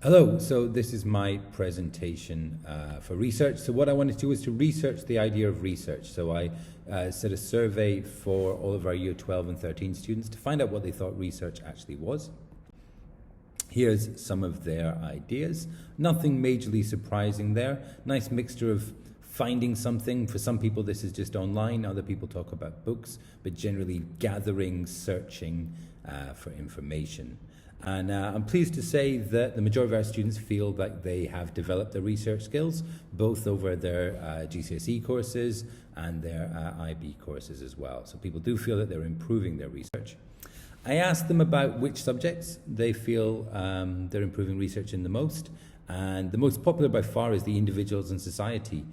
Hello, so this is my presentation for research. So what I wanted to do was to research the idea of research. So I set a survey for all of our year 12 and 13 students to find out what they thought research actually was. Here's some of their ideas. Nothing majorly surprising there. Nice mixture of finding something. For some people this is just online, other people talk about books, but generally gathering, searching for information. And I'm pleased to say that the majority of our students feel that they have developed their research skills, both over their GCSE courses and their IB courses as well. So people do feel that they're improving their research. I asked them about which subjects they feel they're improving research in the most. And the most popular by far is the individuals and society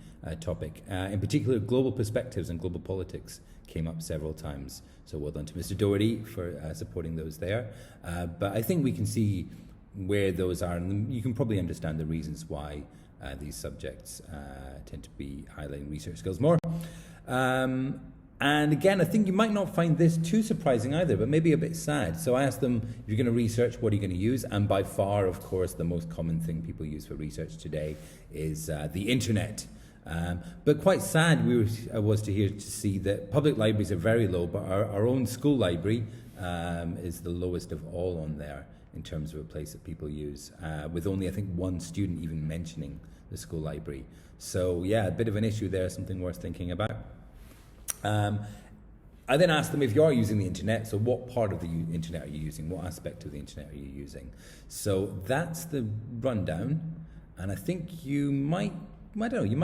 topic. In particular, global perspectives and global politics came up several times. So well done to Mr. Doherty for supporting those there. But I think we can see where those are, and you can probably understand the reasons why these subjects tend to be highlighting research skills more. And again, I think you might not find this too surprising either, but maybe a bit sad. So I asked them, if you're going to research, what are you going to use? And by far, of course, the most common thing people use for research today is the internet. But quite sad was to see that public libraries are very low, but our own school library is the lowest of all on there in terms of a place that people use, with only, I think, one student even mentioning the school library. So yeah, a bit of an issue there, something worth thinking about. I then asked them, if you are using the internet, so what part of the internet are you using? What aspect of the internet are you using? So that's the rundown. And I think you might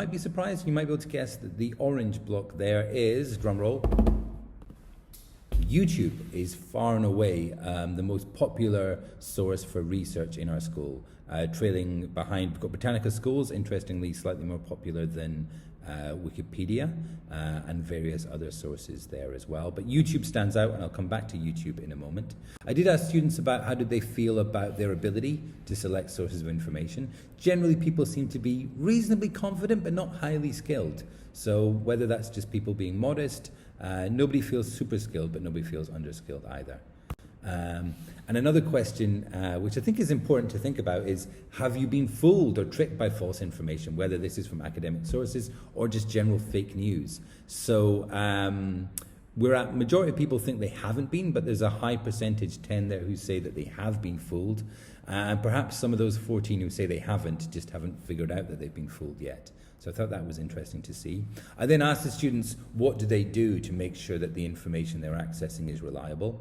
be surprised. You might be able to guess that the orange block there is, drum roll, YouTube is far and away the most popular source for research in our school. Trailing behind, we've got Britannica Schools, interestingly slightly more popular than Wikipedia and various other sources there as well. But YouTube stands out, and I'll come back to YouTube in a moment. I did ask students about how did they feel about their ability to select sources of information. Generally, people seem to be reasonably confident, but not highly skilled. So whether that's just people being modest, nobody feels super skilled, but nobody feels underskilled either. And another question, which I think is important to think about, is have you been fooled or tricked by false information, whether this is from academic sources or just general fake news? So majority of people think they haven't been, but there's a high percentage, 10 there, who say that they have been fooled. And perhaps some of those 14 who say they haven't just haven't figured out that they've been fooled yet. So I thought that was interesting to see. I then asked the students, what do they do to make sure that the information they're accessing is reliable?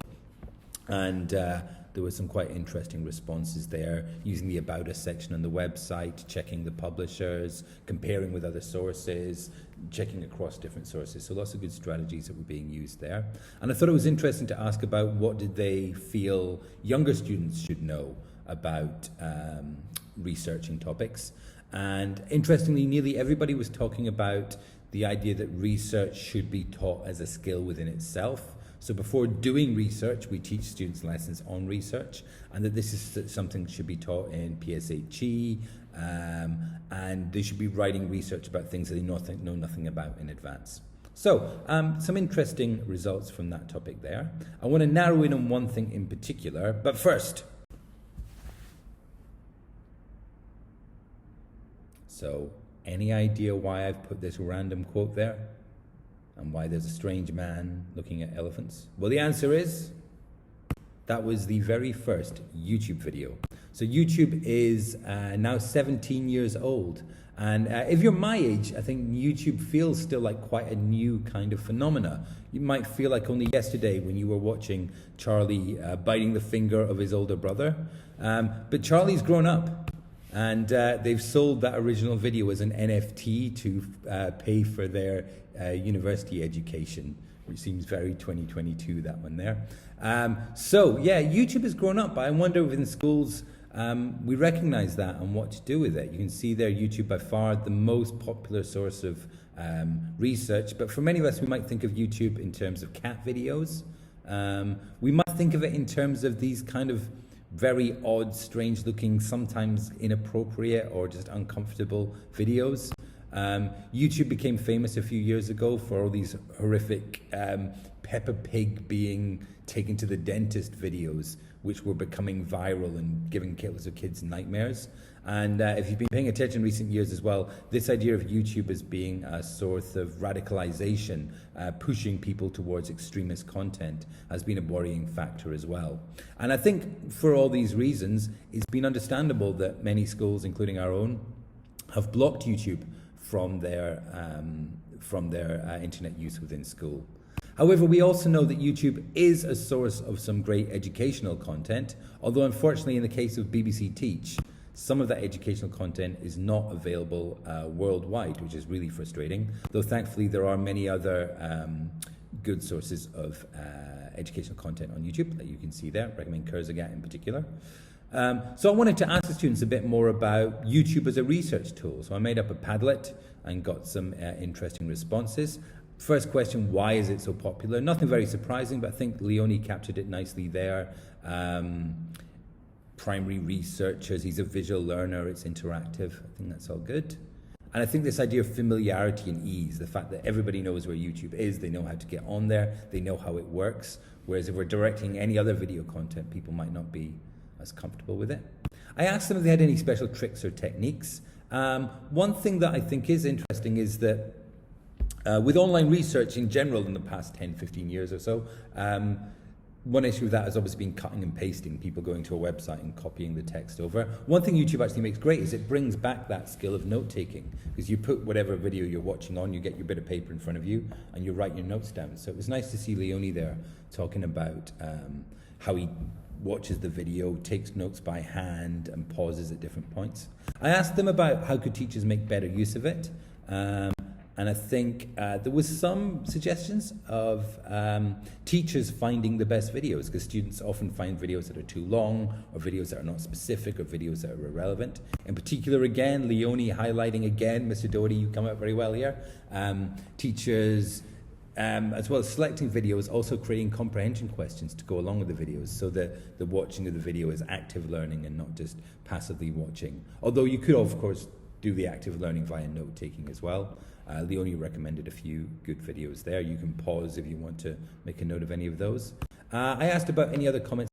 And there were some quite interesting responses there, using the About Us section on the website, checking the publishers, comparing with other sources, checking across different sources. So lots of good strategies that were being used there. And I thought it was interesting to ask about what did they feel younger students should know about researching topics. And interestingly, nearly everybody was talking about the idea that research should be taught as a skill within itself. So before doing research, we teach students lessons on research, and that this is something that should be taught in PSHE, and they should be writing research about things that they know nothing about in advance. So some interesting results from that topic there. I want to narrow in on one thing in particular, but first. So any idea why I've put this random quote there? And why there's a strange man looking at elephants? Well, the answer is, that was the very first YouTube video. So YouTube is now 17 years old. And if you're my age, I think YouTube feels still like quite a new kind of phenomena. You might feel like only yesterday when you were watching Charlie biting the finger of his older brother. But Charlie's grown up. And they've sold that original video as an NFT to pay for their university education, which seems very 2022, that one there. So yeah, YouTube has grown up, but I wonder if in schools we recognize that and what to do with it. You can see there YouTube by far the most popular source of research, but for many of us we might think of YouTube in terms of cat videos. We might think of it in terms of these kind of very odd, strange looking, sometimes inappropriate or just uncomfortable videos. YouTube became famous a few years ago for all these horrific Peppa Pig being taken to the dentist videos, which were becoming viral and giving lots of kids nightmares. And if you've been paying attention in recent years as well, this idea of YouTube as being a source of radicalization, pushing people towards extremist content, has been a worrying factor as well. And I think for all these reasons, it's been understandable that many schools, including our own, have blocked YouTube from their internet use within school. However, we also know that YouTube is a source of some great educational content, although unfortunately in the case of BBC Teach, some of that educational content is not available worldwide, which is really frustrating, though thankfully there are many other good sources of educational content on YouTube that you can see there. I recommend Kurzgesagt in particular. So I wanted to ask the students a bit more about YouTube as a research tool. So I made up a Padlet and got some interesting responses. First question, why is it so popular? Nothing very surprising, but I think Leonie captured it nicely there. Primary researchers, he's a visual learner, it's interactive. I think that's all good. And I think this idea of familiarity and ease, the fact that everybody knows where YouTube is, they know how to get on there, they know how it works. Whereas if we're directing any other video content, people might not be as comfortable with it. I asked them if they had any special tricks or techniques. One thing that I think is interesting is that with online research in general in the past 10, 15 years or so, one issue with that has obviously been cutting and pasting, people going to a website and copying the text over. One thing YouTube actually makes great is it brings back that skill of note-taking, because you put whatever video you're watching on, you get your bit of paper in front of you, and you write your notes down. So it was nice to see Leonie there talking about how he watches the video, takes notes by hand, and pauses at different points. I asked them about how could teachers make better use of it. And I think there was some suggestions of teachers finding the best videos, because students often find videos that are too long, or videos that are not specific, or videos that are irrelevant. In particular, again, Leonie highlighting again, Mr. Doherty, you come out very well here. Teachers, as well as selecting videos, also creating comprehension questions to go along with the videos, so that the watching of the video is active learning and not just passively watching. Although you could, of course, do the active learning via note-taking as well. Leonie recommended a few good videos there. You can pause if you want to make a note of any of those. I asked about any other comments